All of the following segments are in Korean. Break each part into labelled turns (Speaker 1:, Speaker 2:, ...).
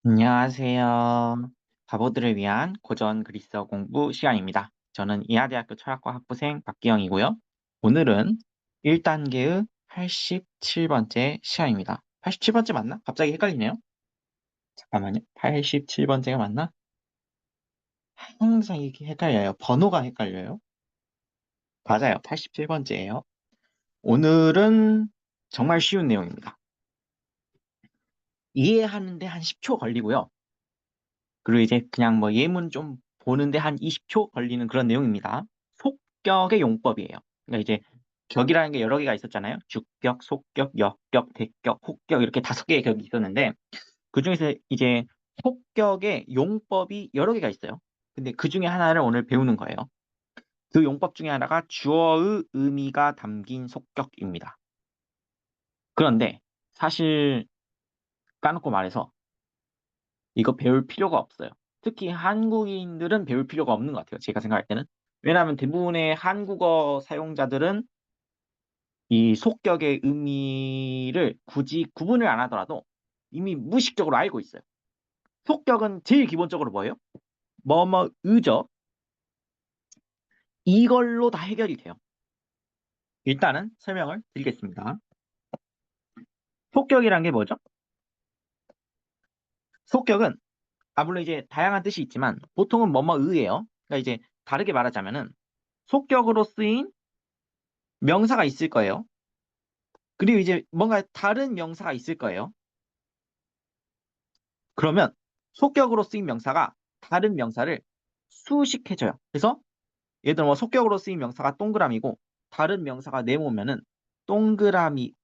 Speaker 1: 안녕하세요. 바보들을 위한 고전 그리스어 공부 시간입니다. 저는 이하대학교 철학과 학부생 박기영이고요. 오늘은 1단계의 87번째 시간입니다. 87번째 맞나? 갑자기 헷갈리네요. 잠깐만요. 87번째가 맞나? 항상 이렇게 헷갈려요. 번호가 헷갈려요. 맞아요. 87번째예요. 오늘은 정말 쉬운 내용입니다. 이해하는데 한 10초 걸리고요. 그리고 이제 그냥 뭐 예문 좀 보는데 한 20초 걸리는 그런 내용입니다. 속격의 용법이에요. 그러니까 이제 격이라는 게 여러 개가 있었잖아요. 주격, 속격, 역격, 대격, 혹격 이렇게 5개의 격이 있었는데 그중에서 이제 속격의 용법이 여러 개가 있어요. 근데 그 중에 하나를 오늘 배우는 거예요. 그 용법 중에 하나가 주어의 의미가 담긴 속격입니다. 그런데 사실 까놓고 말해서 이거 배울 필요가 없어요. 특히 한국인들은 배울 필요가 없는 것 같아요. 제가 생각할 때는. 왜냐하면 대부분의 한국어 사용자들은 이 속격의 의미를 굳이 구분을 안 하더라도 이미 무의식적으로 알고 있어요. 속격은 제일 기본적으로 뭐예요? 뭐뭐의죠. 이걸로 다 해결이 돼요. 일단은 설명을 드리겠습니다. 속격이란 게 뭐죠? 속격은 물론 이제 다양한 뜻이 있지만 보통은 뭐뭐의예요. 그러니까 이제 다르게 말하자면은 속격으로 쓰인 명사가 있을 거예요. 그리고 이제 뭔가 다른 명사가 있을 거예요. 그러면 속격으로 쓰인 명사가 다른 명사를 수식해줘요. 그래서 예를 들어 뭐 속격으로 쓰인 명사가 동그라미고 다른 명사가 네모면은 동그라미의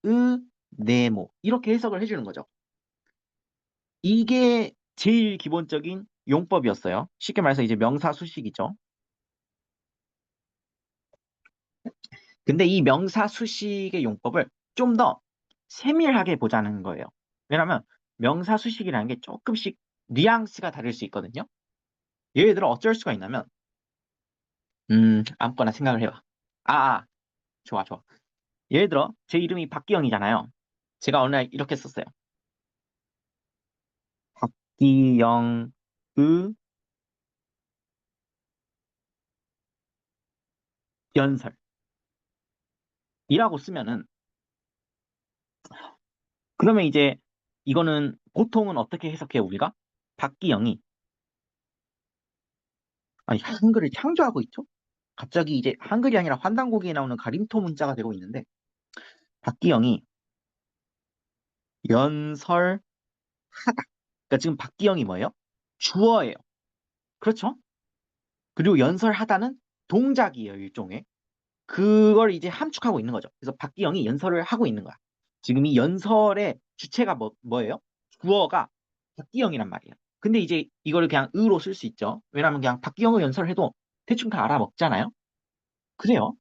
Speaker 1: 네모 이렇게 해석을 해주는 거죠. 이게 제일 기본적인 용법이었어요. 쉽게 말해서 이제 명사 수식이죠. 근데 이 명사 수식의 용법을 좀 더 세밀하게 보자는 거예요. 왜냐하면 명사 수식이라는 게 조금씩 뉘앙스가 다를 수 있거든요. 예를 들어 어쩔 수가 있냐면 아무거나 생각을 해봐. 아, 좋아, 좋아. 예를 들어 제 이름이 박기영이잖아요. 제가 어느 날 이렇게 썼어요. 박기영의 연설이라고 쓰면은 그러면 이제 이거는 보통은 어떻게 해석해요, 우리가? 박기영이 아니 한글을 창조하고 있죠? 갑자기 이제 한글이 아니라 환단고기에 나오는 가림토 문자가 되고 있는데 박기영이 연설하다. 그러니까 지금 박기영이 뭐예요? 주어예요. 그렇죠? 그리고 연설하다는 동작이에요, 일종의. 그걸 이제 함축하고 있는 거죠. 그래서 박기영이 연설을 하고 있는 거야. 지금 이 연설의 주체가 뭐예요? 주어가 박기영이란 말이에요. 근데 이제 이거를 그냥 의로 쓸 수 있죠. 왜냐하면 그냥 박기영의 연설을 해도 대충 다 알아먹잖아요. 그래요.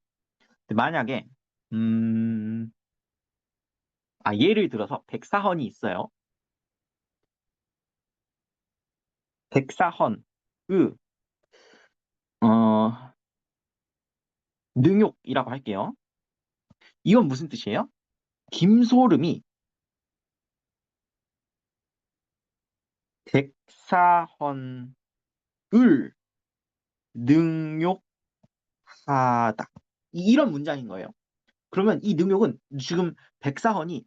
Speaker 1: 근데 만약에 음, 예를 들어서 백사헌이 있어요. 백사헌의 어, 능욕이라고 할게요. 이건 무슨 뜻이에요? 김소름이 백사헌을 능욕하다. 이런 문장인 거예요. 그러면 이 능욕은 지금 백사헌이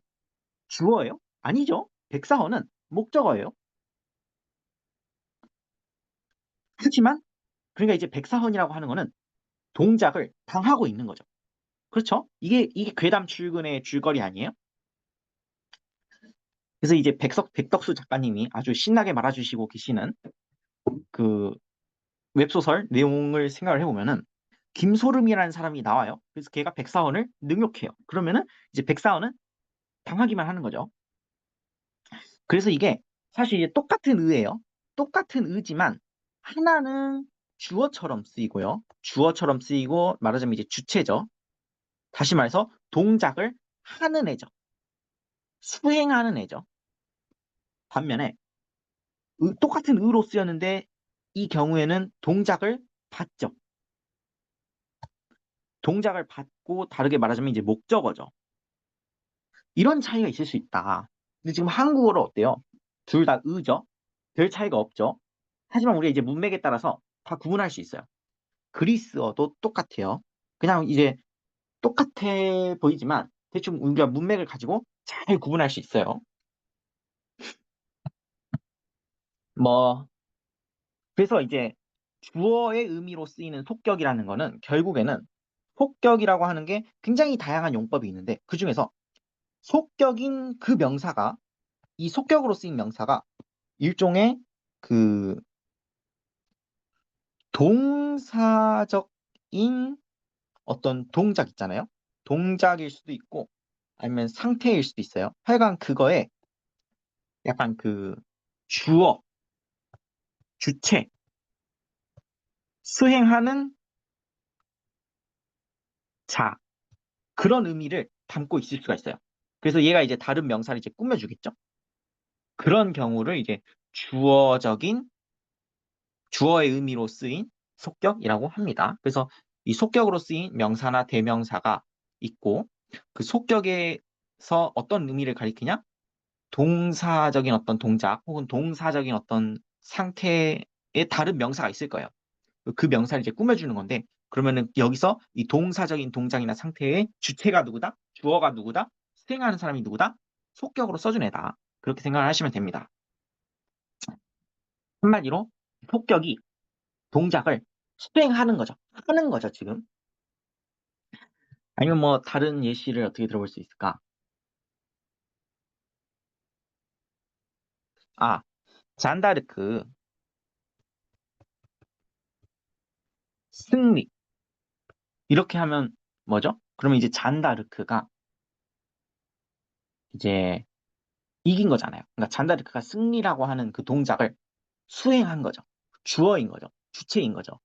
Speaker 1: 주어예요? 아니죠. 백사헌은 목적어예요. 하지만 그러니까 이제 백사헌이라고 하는 거는 동작을 당하고 있는 거죠. 그렇죠? 이게 괴담 출근의 줄거리 아니에요? 그래서 이제 백덕수 작가님이 아주 신나게 말아주시고 계시는 그 웹소설 내용을 생각을 해보면은 김소름이라는 사람이 나와요. 그래서 걔가 백사원을 능욕해요. 그러면은 이제 백사원은 당하기만 하는 거죠. 그래서 이게 사실 이제 똑같은 의예요. 똑같은 의지만 하나는 주어처럼 쓰이고요. 주어처럼 쓰이고 말하자면 이제 주체죠. 다시 말해서 동작을 하는 애죠. 수행하는 애죠. 반면에 똑같은 의로 쓰였는데 이 경우에는 동작을 받죠. 동작을 받고 다르게 말하자면 이제 목적어죠. 이런 차이가 있을 수 있다. 근데 지금 한국어로 어때요? 둘 다 의죠. 별 차이가 없죠. 하지만 우리가 이제 문맥에 따라서 다 구분할 수 있어요. 그리스어도 똑같아요. 그냥 이제 똑같아 보이지만 대충 우리가 문맥을 가지고 잘 구분할 수 있어요. 뭐 그래서 이제 주어의 의미로 쓰이는 속격이라는 거는 결국에는 속격이라고 하는 게 굉장히 다양한 용법이 있는데 그중에서 속격인 그 명사가 이 속격으로 쓰인 명사가 일종의 그 동사적인 어떤 동작 있잖아요. 동작일 수도 있고 아니면 상태일 수도 있어요. 하여간 그거에 약간 그 주어, 주체, 수행하는 자 그런 의미를 담고 있을 수가 있어요. 그래서 얘가 이제 다른 명사를 이제 꾸며주겠죠. 그런 경우를 이제 주어적인 주어의 의미로 쓰인 속격이라고 합니다. 그래서 이 속격으로 쓰인 명사나 대명사가 있고 그 속격에서 어떤 의미를 가리키냐? 동사적인 어떤 동작 혹은 동사적인 어떤 상태의 다른 명사가 있을 거예요. 그 명사를 이제 꾸며주는 건데 그러면은 여기서 이 동사적인 동작이나 상태의 주체가 누구다? 주어가 누구다? 수행하는 사람이 누구다? 속격으로 써준 애다. 그렇게 생각을 하시면 됩니다. 한마디로 속격이 동작을 수행하는 거죠. 하는 거죠, 지금. 아니면 뭐 다른 예시를 어떻게 들어볼 수 있을까? 아, 잔다르크 승리 이렇게 하면 뭐죠? 그러면 이제 잔다르크가 이제 이긴 거잖아요. 그러니까 잔다르크가 승리라고 하는 그 동작을 수행한 거죠. 주어인 거죠. 주체인 거죠.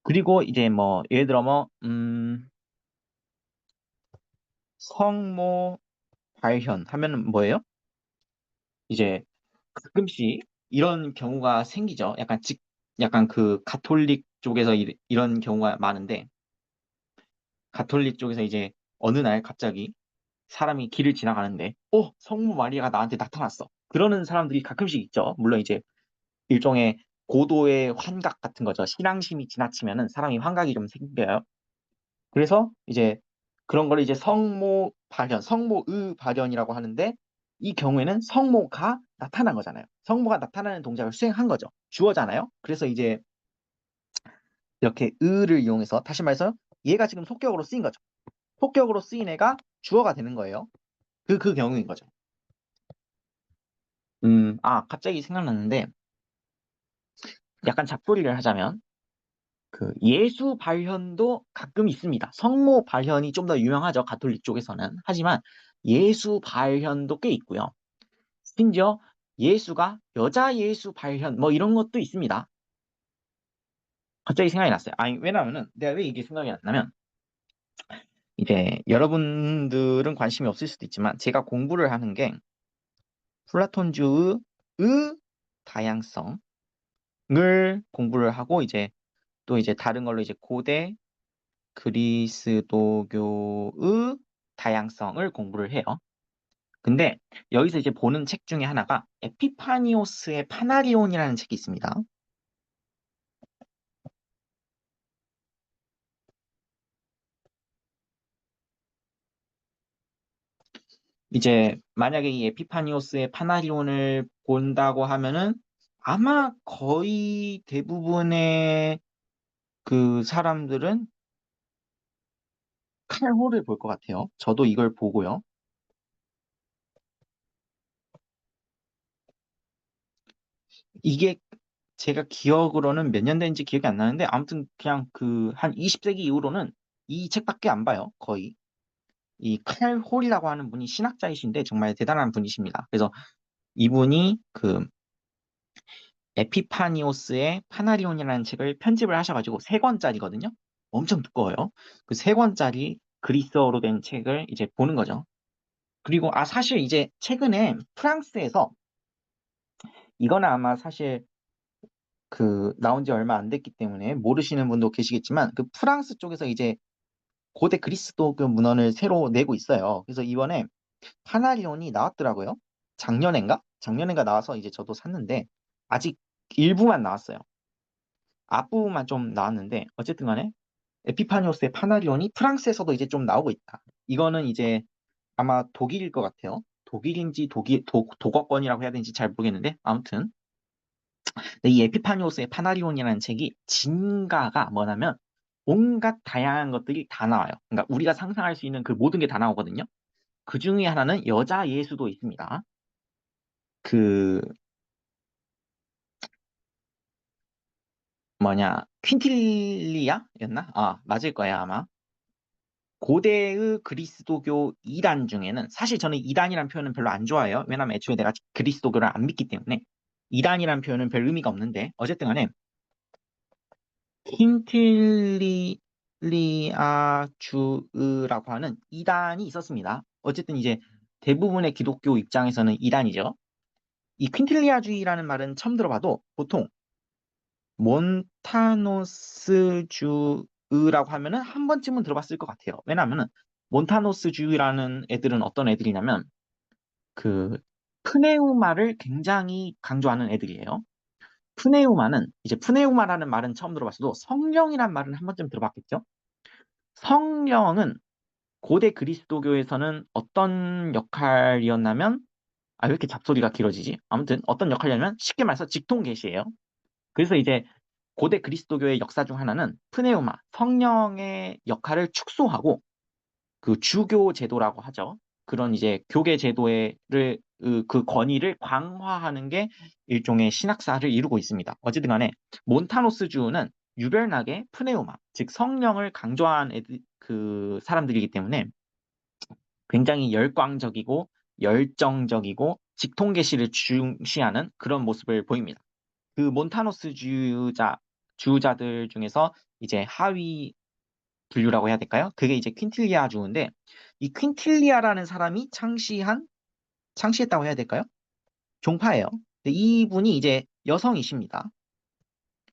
Speaker 1: 그리고 이제 뭐 예를 들어 뭐 성모 발현 하면은 뭐예요? 이제 가끔씩 이런 경우가 생기죠. 약간 그 가톨릭 쪽에서 이런 경우가 많은데 가톨릭 쪽에서 이제 어느 날 갑자기 사람이 길을 지나가는데 성모 마리아가 나한테 나타났어. 그러는 사람들이 가끔씩 있죠. 물론 이제 일종의 고도의 환각 같은 거죠. 신앙심이 지나치면은 사람이 환각이 좀 생겨요. 그래서 이제 그런 거를 이제 성모 발현, 성모의 발현이라고 하는데 이 경우에는 성모가 나타난 거잖아요. 성모가 나타나는 동작을 수행한 거죠. 주어잖아요. 그래서 이제 이렇게 의를 이용해서 다시 말해서 얘가 지금 속격으로 쓰인 거죠. 속격으로 쓰인 애가 주어가 되는 거예요. 그 경우인 거죠. 갑자기 생각났는데 약간 잡소리를 하자면 그 예수 발현도 가끔 있습니다. 성모 발현이 좀 더 유명하죠. 가톨릭 쪽에서는. 하지만 예수 발현도 꽤 있고요. 심지어 예수가 여자 예수 발현 뭐 이런 것도 있습니다. 갑자기 생각이 났어요. 아니 왜냐면은 내가 왜 이게 생각이 났냐면 이제 여러분들은 관심이 없을 수도 있지만 제가 공부를 하는 게 플라톤주의 다양성을 공부를 하고 이제 또 이제 다른 걸로 이제 고대 그리스도교의 다양성을 공부를 해요. 근데 여기서 이제 보는 책 중에 하나가 에피파니오스의 파나리온이라는 책이 있습니다. 이제 만약에 이 에피파니오스의 파나리온을 본다고 하면은 아마 거의 대부분의 그 사람들은 칼홀을 볼 것 같아요. 저도 이걸 보고요. 이게 제가 기억으로는 몇 년 된지 기억이 안 나는데 아무튼 그냥 그 한 20세기 이후로는 이 책밖에 안 봐요. 거의. 이 칼홀이라고 하는 분이 신학자이신데 정말 대단한 분이십니다. 그래서 이분이 그 에피파니오스의 파나리온이라는 책을 편집을 하셔가지고 세 권짜리거든요. 엄청 두꺼워요. 그 세 권짜리 그리스어로 된 책을 이제 보는 거죠. 그리고 사실 이제 최근에 프랑스에서 이거는 아마 사실 그 나온 지 얼마 안 됐기 때문에 모르시는 분도 계시겠지만 그 프랑스 쪽에서 이제 고대 그리스도교 문헌을 새로 내고 있어요. 그래서 이번에 파나리온이 나왔더라고요. 작년엔가? 작년엔가 나와서 이제 저도 샀는데 아직 일부만 나왔어요. 앞부분만 좀 나왔는데 어쨌든 간에 에피파니오스의 파나리온이 프랑스에서도 이제 좀 나오고 있다. 이거는 이제 아마 독일일 것 같아요. 독일인지 독어권이라고 해야 되는지 잘 모르겠는데 아무튼 근데 이 에피파니오스의 파나리온이라는 책이 진가가 뭐냐면 온갖 다양한 것들이 다 나와요. 그러니까 우리가 상상할 수 있는 그 모든 게 다 나오거든요. 그 중에 하나는 여자 예수도 있습니다. 그 뭐냐 퀸틸리아였나? 아 맞을 거야 아마. 고대의 그리스도교 이단 중에는 사실 저는 이단이라는 표현은 별로 안 좋아해요. 왜냐면 애초에 내가 그리스도교를 안 믿기 때문에 이단이라는 표현은 별 의미가 없는데 어쨌든 간에 퀸틸리아주라고 하는 이단이 있었습니다. 어쨌든 이제 대부분의 기독교 입장에서는 이단이죠. 이 퀸틸리아주의라는 말은 처음 들어봐도 보통 몬타노스주의라고 하면은 한 번쯤은 들어봤을 것 같아요. 왜냐하면은 몬타노스주의라는 애들은 어떤 애들이냐면 그 프네우마를 굉장히 강조하는 애들이에요. 푸네우마는 이제 푸네우마라는 말은 처음 들어봤어도 성령이란 말은 한 번쯤 들어봤겠죠? 성령은 고대 그리스도교에서는 어떤 역할이었냐면 아 왜 이렇게 잡소리가 길어지지? 아무튼 어떤 역할이냐면 쉽게 말해서 직통 계시예요. 그래서 이제 고대 그리스도교의 역사 중 하나는 푸네우마 성령의 역할을 축소하고 그 주교 제도라고 하죠. 그런 이제 교계 제도를 그 권위를 강화하는 게 일종의 신학사를 이루고 있습니다. 어쨌든 간에 몬타노스주는 유별나게 푸네우마, 즉 성령을 강조한 그 사람들이기 때문에 굉장히 열광적이고 열정적이고 직통계시를 중시하는 그런 모습을 보입니다. 그 몬타노스 주자들 중에서 이제 하위 분류라고 해야 될까요? 그게 이제 퀸틸리아 주인데 이 퀸틸리아라는 사람이 창시했다고 해야 될까요? 종파예요. 근데 이분이 이제 여성이십니다.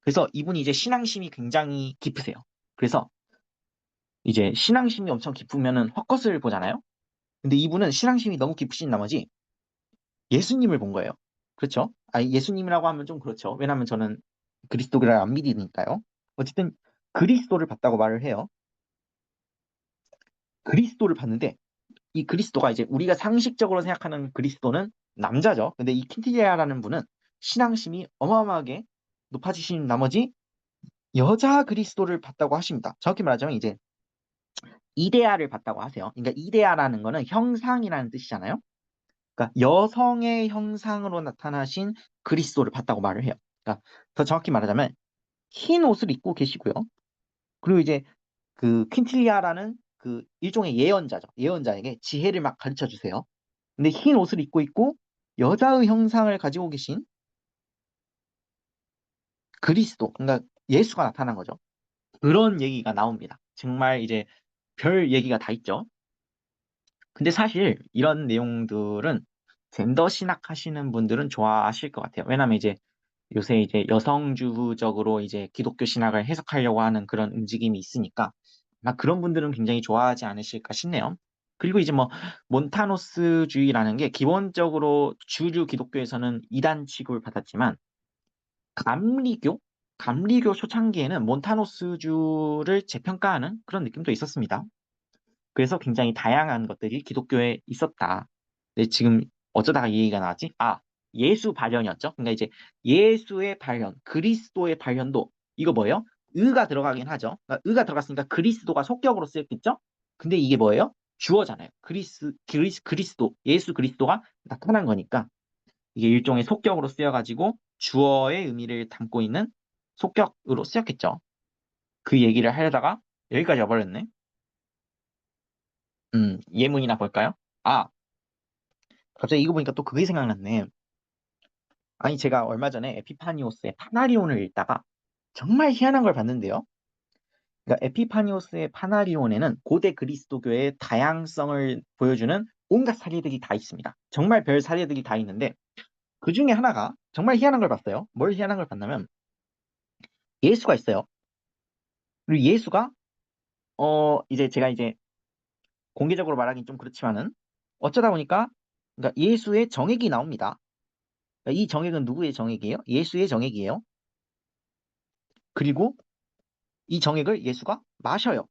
Speaker 1: 그래서 이분이 이제 신앙심이 굉장히 깊으세요. 그래서 이제 신앙심이 엄청 깊으면은 헛것을 보잖아요. 근데 이분은 신앙심이 너무 깊으신 나머지 예수님을 본 거예요. 그렇죠? 아, 예수님이라고 하면 좀 그렇죠. 왜냐하면 저는 그리스도를 안 믿으니까요. 어쨌든 그리스도를 봤다고 말을 해요. 그리스도를 봤는데 이 그리스도가 이제 우리가 상식적으로 생각하는 그리스도는 남자죠. 근데 이 킨티리아라는 분은 신앙심이 어마어마하게 높아지신 나머지 여자 그리스도를 봤다고 하십니다. 정확히 말하자면 이제 이데아를 봤다고 하세요. 그러니까 이데아라는 거는 형상이라는 뜻이잖아요. 그러니까 여성의 형상으로 나타나신 그리스도를 봤다고 말을 해요. 그러니까 더 정확히 말하자면 흰 옷을 입고 계시고요. 그리고 이제 그 퀸틸리아라는 그 일종의 예언자죠. 예언자에게 지혜를 막 가르쳐 주세요. 근데 흰 옷을 입고 있고 여자의 형상을 가지고 계신 그리스도, 그러니까 예수가 나타난 거죠. 그런 얘기가 나옵니다. 정말 이제 별 얘기가 다 있죠. 근데 사실 이런 내용들은 젠더 신학 하시는 분들은 좋아하실 것 같아요. 왜냐면 이제 요새 이제 여성주적으로 이제 기독교 신학을 해석하려고 하는 그런 움직임이 있으니까 아마 그런 분들은 굉장히 좋아하지 않으실까 싶네요. 그리고 이제 뭐 몬타노스주의라는 게 기본적으로 주류 기독교에서는 이단 취급을 받았지만 감리교 감리교 초창기에는 몬타노스주를 재평가하는 그런 느낌도 있었습니다. 그래서 굉장히 다양한 것들이 기독교에 있었다. 근데 지금 어쩌다가 이 얘기가 나왔지? 아, 예수 발현이었죠. 그러니까 이제 예수의 발현, 그리스도의 발현도 이거 뭐예요? 의가 들어가긴 하죠. 그러니까 의가 들어갔으니까 그리스도가 속격으로 쓰였겠죠? 근데 이게 뭐예요? 주어잖아요. 그리스도, 예수 그리스도가 나타난 거니까 이게 일종의 속격으로 쓰여가지고 주어의 의미를 담고 있는 속격으로 쓰였겠죠. 그 얘기를 하려다가 여기까지 와버렸네. 예문이나 볼까요? 아, 갑자기 이거 보니까 또 그게 생각났네. 아니, 제가 얼마 전에 에피파니오스의 파나리온을 읽다가 정말 희한한 걸 봤는데요. 그러니까 에피파니오스의 파나리온에는 고대 그리스도교의 다양성을 보여주는 온갖 사례들이 다 있습니다. 정말 별 사례들이 다 있는데 그 중에 하나가 정말 희한한 걸 봤어요. 뭘 희한한 걸 봤냐면 예수가 있어요. 그리고 예수가 이제 제가 이제 공개적으로 말하긴 좀 그렇지만은 어쩌다 보니까 그러니까 예수의 정액이 나옵니다. 그러니까 이 정액은 누구의 정액이에요? 예수의 정액이에요. 그리고 이 정액을 예수가 마셔요.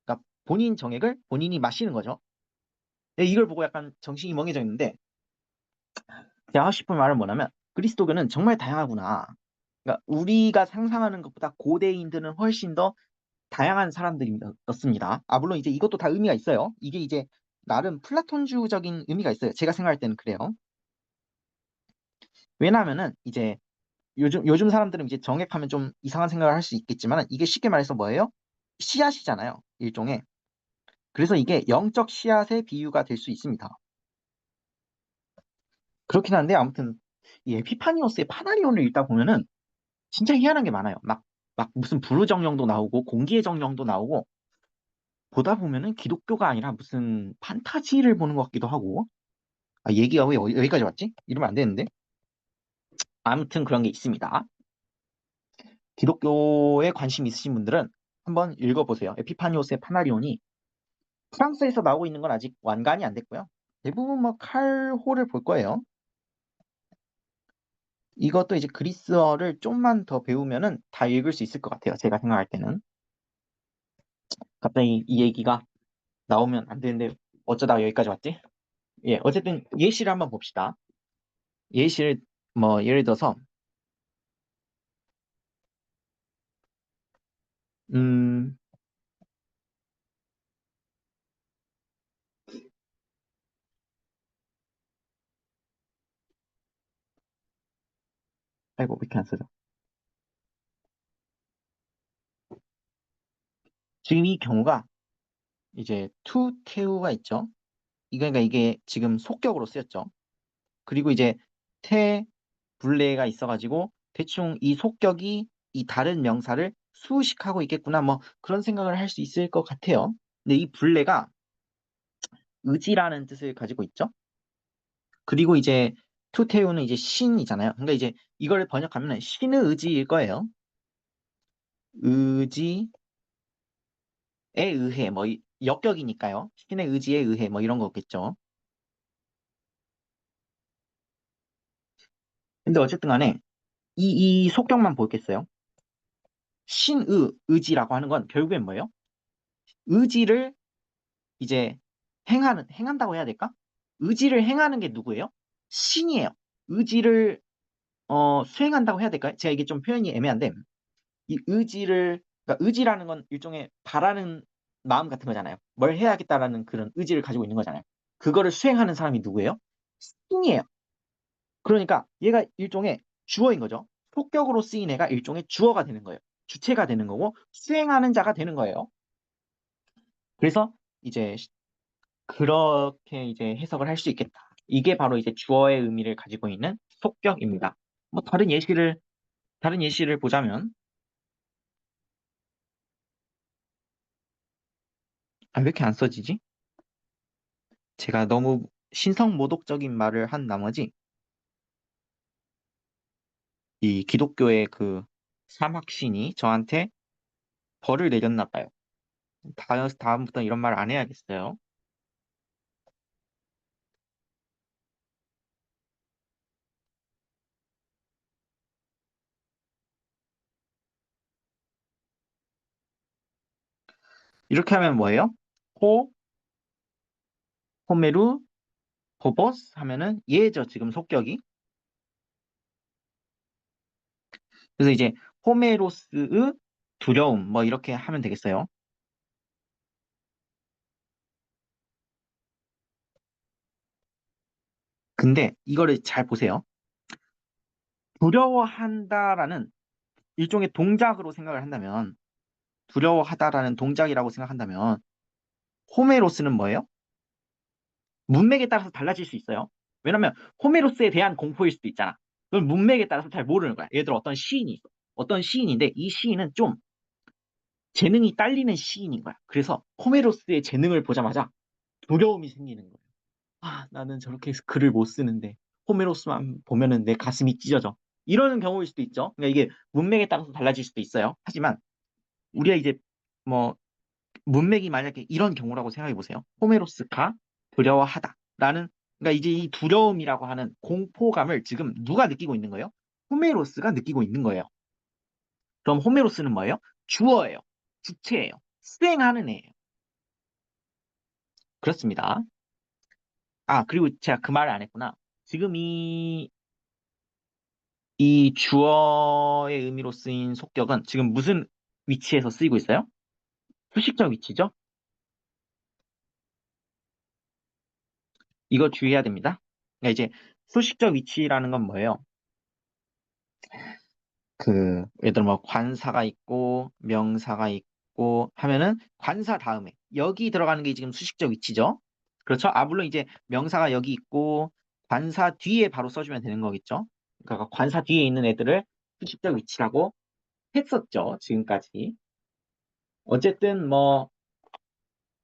Speaker 1: 그러니까 본인 정액을 본인이 마시는 거죠. 네, 이걸 보고 약간 정신이 멍해져 있는데 제가 하고 싶은 말은 뭐냐면 그리스도교는 정말 다양하구나. 그러니까 우리가 상상하는 것보다 고대인들은 훨씬 더 다양한 사람들이었습니다. 아, 물론 이제 이것도 다 의미가 있어요. 이게 이제 나름 플라톤주적인 의미가 있어요. 제가 생각할 때는 그래요. 왜냐하면은 이제 요즘 사람들은 이제 정액하면 좀 이상한 생각을 할 수 있겠지만 이게 쉽게 말해서 뭐예요? 씨앗이잖아요. 일종의. 그래서 이게 영적 씨앗의 비유가 될 수 있습니다. 그렇긴 한데 아무튼 이 에피파니오스의 파나리온을 읽다 보면은 진짜 희한한 게 많아요. 막 무슨 불의 정령도 나오고 공기의 정령도 나오고 보다 보면은 기독교가 아니라 무슨 판타지를 보는 것 같기도 하고 아, 얘기가 왜 여기까지 왔지? 이러면 안 되는데 아무튼 그런 게 있습니다. 기독교에 관심 있으신 분들은 한번 읽어보세요. 에피파니오스의 파나리온이 프랑스에서 나오고 있는 건 아직 완간이 안 됐고요. 대부분 뭐 칼호를 볼 거예요. 이것도 이제 그리스어를 좀만 더 배우면은 다 읽을 수 있을 것 같아요. 제가 생각할 때는. 갑자기 이 얘기가 나오면 안 되는데 어쩌다가 여기까지 왔지? 예, 어쨌든 예시를 한번 봅시다. 예시를 뭐 예를 들어서 음, 아이고 왜 이렇게 안 써져? 지금 이 경우가 이제 투테우가 있죠. 그러니까 이게 지금 속격으로 쓰였죠. 그리고 이제 테 불레가 있어가지고 대충 이 속격이 이 다른 명사를 수식하고 있겠구나 뭐 그런 생각을 할 수 있을 것 같아요. 근데 이 불레가 의지라는 뜻을 가지고 있죠. 그리고 이제 투테우는 이제 신이잖아요. 그러니까 이제 이걸 번역하면 신의 의지일 거예요. 의지에 의해 뭐 역격이니까요. 신의 의지에 의해 뭐 이런 거겠죠. 근데 어쨌든 간에 이 속격만 보겠어요. 신의 의지라고 하는 건 결국엔 뭐예요? 의지를 이제 행한다고 해야 될까? 의지를 행하는 게 누구예요? 신이에요. 의지를 수행한다고 해야 될까요? 제가 이게 좀 표현이 애매한데 이 그러니까 의지라는 건 일종의 바라는 마음 같은 거잖아요. 뭘 해야겠다라는 그런 의지를 가지고 있는 거잖아요. 그거를 수행하는 사람이 누구예요? 신이에요. 그러니까 얘가 일종의 주어인 거죠. 폭격으로 쓰인 애가 일종의 주어가 되는 거예요. 주체가 되는 거고 수행하는 자가 되는 거예요. 그래서 이제 그렇게 이제 해석을 할 수 있겠다. 이게 바로 이제 주어의 의미를 가지고 있는 속격입니다. 뭐 다른 예시를 보자면 아, 왜 이렇게 안 써지지? 제가 너무 신성모독적인 말을 한 나머지 이 기독교의 그 삼학신이 저한테 벌을 내렸나 봐요. 다음부터 이런 말 안 해야겠어요. 이렇게 하면 뭐예요? 호, 호메루, 호버스 하면은 얘죠, 지금 속격이. 그래서 이제 호메로스의 두려움 뭐 이렇게 하면 되겠어요. 근데 이거를 잘 보세요. 두려워한다라는 일종의 동작으로 생각을 한다면 두려워하다라는 동작이라고 생각한다면 호메로스는 뭐예요? 문맥에 따라서 달라질 수 있어요. 왜냐면 호메로스에 대한 공포일 수도 있잖아. 그럼 문맥에 따라서 잘 모르는 거야. 예를 들어 어떤 시인이 있어. 어떤 시인인데 이 시인은 좀 재능이 딸리는 시인인 거야. 그래서 호메로스의 재능을 보자마자 두려움이 생기는 거예요. 아, 나는 저렇게 글을 못 쓰는데 호메로스만 보면은 내 가슴이 찢어져. 이러는 경우일 수도 있죠. 그러니까 이게 문맥에 따라서 달라질 수도 있어요. 하지만 우리가 이제 뭐 문맥이 만약에 이런 경우라고 생각해 보세요. 호메로스가 두려워하다라는 그러니까 이제 이 두려움이라고 하는 공포감을 지금 누가 느끼고 있는 거예요? 호메로스가 느끼고 있는 거예요. 그럼 호메로스는 뭐예요? 주어예요. 주체예요. 수행하는 애예요. 그렇습니다. 아, 그리고 제가 그 말을 안 했구나. 지금 이 주어의 의미로 쓰인 속격은 지금 무슨 위치에서 쓰이고 있어요? 수식적 위치죠? 이거 주의해야 됩니다. 그러니까 이제 수식적 위치라는 건 뭐예요? 예를 들어 뭐 관사가 있고 명사가 있고 하면은 관사 다음에 여기 들어가는 게 지금 수식적 위치죠. 그렇죠? 아, 물론 이제 명사가 여기 있고 관사 뒤에 바로 써주면 되는 거겠죠. 그러니까 관사 뒤에 있는 애들을 수식적 위치라고 했었죠. 지금까지. 어쨌든 뭐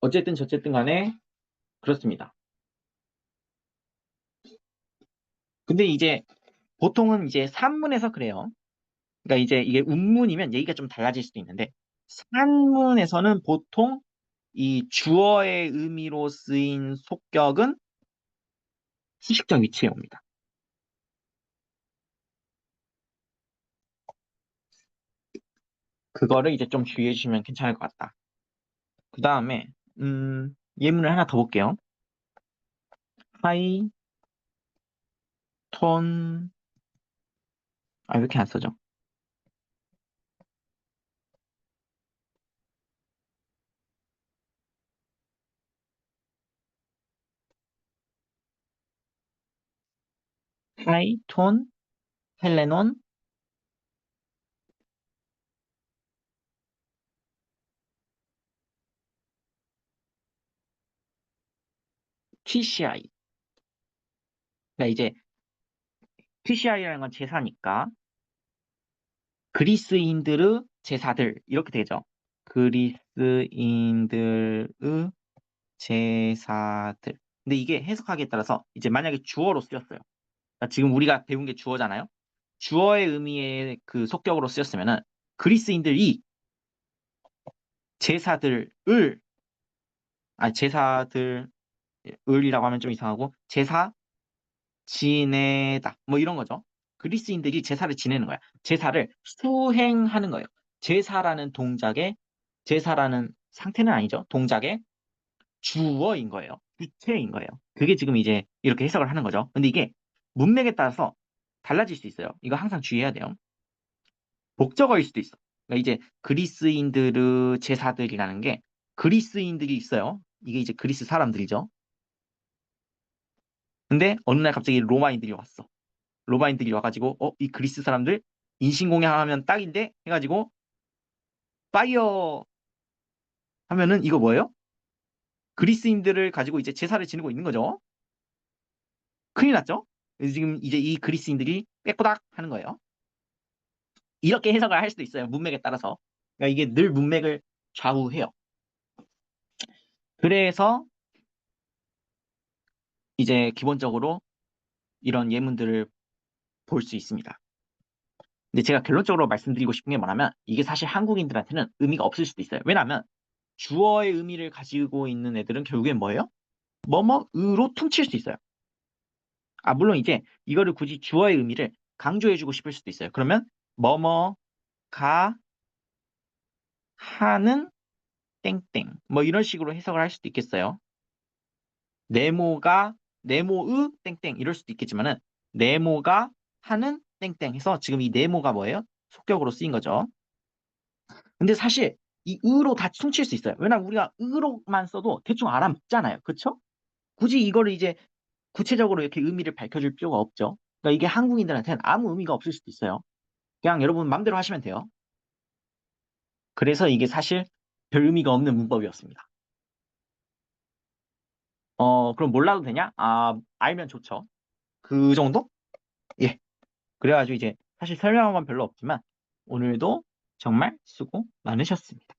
Speaker 1: 어쨌든 저쨌든 간에 그렇습니다. 근데 이제 보통은 이제 산문에서 그래요. 그러니까 이제 이게 운문이면 얘기가 좀 달라질 수도 있는데 산문에서는 보통 이 주어의 의미로 쓰인 속격은 수식적 위치에 옵니다. 그거를 이제 좀 주의해 주시면 괜찮을 것 같다. 그 다음에 예문을 하나 더 볼게요. 하이, 톤, 아, 왜 이렇게 안 써져? 하이, 톤, 헬레논, TCI. 그러니까 이제 TCI라는 건 제사니까 그리스인들의 제사들 이렇게 되죠. 그리스인들의 제사들. 근데 이게 해석하기에 따라서 이제 만약에 주어로 쓰였어요. 그러니까 지금 우리가 배운 게 주어잖아요. 주어의 의미의 그 속격으로 쓰였으면은 그리스인들이 제사들을 제사들을이라고 하면 좀 이상하고 제사 지내다 뭐 이런 거죠. 그리스인들이 제사를 지내는 거야. 제사를 수행하는 거예요. 제사라는 동작의 제사라는 상태는 아니죠. 동작의 주어인 거예요. 주체인 거예요. 그게 지금 이제 이렇게 해석을 하는 거죠. 근데 이게 문맥에 따라서 달라질 수 있어요. 이거 항상 주의해야 돼요. 목적어일 수도 있어. 그러니까 이제 그리스인들의 제사들이라는 게 그리스인들이 있어요. 이게 이제 그리스 사람들이죠. 근데 어느 날 갑자기 로마인들이 왔어. 로마인들이 와가지고 이 그리스 사람들 인신공양하면 딱인데 해가지고 파이어 하면은 이거 뭐예요? 그리스인들을 가지고 이제 제사를 지내고 있는 거죠. 큰일 났죠? 그래서 지금 이제 이 그리스인들이 빼꼬닥 하는 거예요. 이렇게 해석을 할 수도 있어요. 문맥에 따라서. 그러니까 이게 늘 문맥을 좌우해요. 그래서 이제 기본적으로 이런 예문들을 볼 수 있습니다. 근데 제가 결론적으로 말씀드리고 싶은 게 뭐냐면 이게 사실 한국인들한테는 의미가 없을 수도 있어요. 왜냐하면 주어의 의미를 가지고 있는 애들은 결국엔 뭐예요? 뭐뭐으로 퉁칠 수 있어요. 아, 물론 이제 이거를 굳이 주어의 의미를 강조해주고 싶을 수도 있어요. 그러면 뭐뭐가 하는 땡땡 뭐 이런 식으로 해석을 할 수도 있겠어요. 네모가 네모의 땡땡 이럴 수도 있겠지만은 네모가 하는 땡땡 해서 지금 이 네모가 뭐예요? 속격으로 쓰인 거죠. 근데 사실 이 으로 다 퉁칠 수 있어요. 왜냐면 우리가 으로만 써도 대충 알아먹잖아요. 그쵸? 굳이 이거를 이제 구체적으로 이렇게 의미를 밝혀줄 필요가 없죠. 그러니까 이게 한국인들한테는 아무 의미가 없을 수도 있어요. 그냥 여러분 마음대로 하시면 돼요. 그래서 이게 사실 별 의미가 없는 문법이었습니다. 그럼 몰라도 되냐? 아, 알면 좋죠. 그 정도? 예. 그래가지고 이제 사실 설명한 건 별로 없지만 오늘도 정말 수고 많으셨습니다.